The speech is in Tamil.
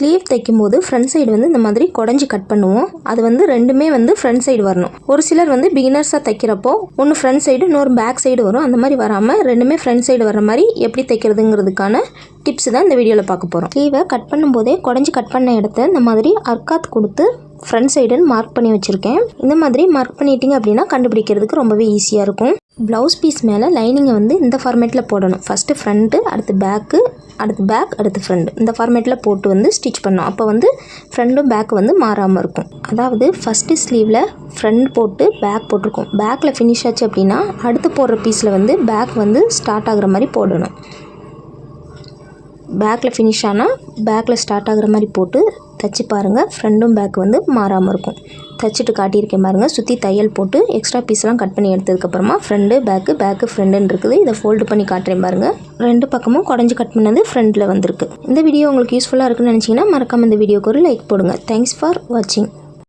ஸ்லீவ் தைக்கும்போது ஃப்ரண்ட் சைடு வந்து இந்த மாதிரி குடஞ்சி கட் பண்ணுவோம். அது வந்து ரெண்டுமே வந்து ஃப்ரண்ட் சைடு வரணும். ஒரு சிலர் வந்து பிகினர்ஸாக தைக்கிறப்போ ஒன்று ஃப்ரண்ட் சைடு இன்னொரு பேக் சைடு வரும். அந்த மாதிரி வராமல் ரெண்டுமே ஃப்ரண்ட் சைடு வர மாதிரி எப்படி தைக்கிறதுங்கிறதுக்கான டிப்ஸ் தான் இந்த வீடியோவில் பார்க்க போகிறோம். ஸ்லீவை கட் பண்ணும்போதே குடஞ்சி கட் பண்ண இடத்த இந்த மாதிரி அர்க்காத் கொடுத்து ஃப்ரண்ட் சைடுன்னு மார்க் பண்ணி வச்சுருக்கேன். இந்த மாதிரி மார்க் பண்ணிட்டீங்க அப்படின்னா கண்டுபிடிக்கிறதுக்கு ரொம்பவே ஈஸியாக இருக்கும். ப்ளவுஸ் பீஸ் மேலே லைனிங்கை வந்து இந்த ஃபார்மேட்டில் போடணும். ஃபஸ்ட்டு ஃப்ரண்ட்டு, அடுத்து பேக்கு, அடுத்து பேக், அடுத்து ஃப்ரண்ட். இந்த ஃபார்மேட்டில் போட்டு வந்து ஸ்டிச் பண்ணோம். அப்போ வந்து ஃப்ரண்ட்டும் பேக்கு வந்து மாறாமல் இருக்கும். அதாவது ஃபஸ்ட்டு ஸ்லீவில் ஃப்ரண்ட் போட்டு பேக் போட்டிருக்கோம். பேக்கில் ஃபினிஷ் ஆச்சு அப்படின்னா அடுத்து போடுற பீஸில் வந்து பேக் வந்து ஸ்டார்ட் ஆகுற மாதிரி போடணும். பேக்கில் ஃபினிஷ் ஆனால் பேக்கில் ஸ்டார்ட் ஆகுற மாதிரி போட்டு தைச்சி பாருங்கள். ஃப்ரண்ட்டும் பேக் வந்து மாறாமல் இருக்கும். தைச்சிட்டு காட்டியிருக்கேன் பாருங்கள். சுற்றி தையல் போட்டு எக்ஸ்ட்ரா பீஸ்லாம் கட் பண்ணி எடுத்ததுக்கப்புறமா ஃப்ரண்ட்டு பேக்கு, பேக்கு ஃப்ரண்ட்டுன்னு இருக்குது. இதை ஃபோல்டு பண்ணி காட்டுறேன் பாருங்கள். ரெண்டு பக்கமும் குடஞ்சி கட் பண்ணது ஃப்ரண்ட்டில் வந்திருக்கு. இந்த வீடியோ உங்களுக்கு யூஸ்ஃபுல்லாக இருக்குன்னு நினச்சிங்கன்னா மறக்காமல் இந்த வீடியோக்கு ஒரு லைக் போடுங்க. தேங்க்ஸ் ஃபார் வாட்சிங்.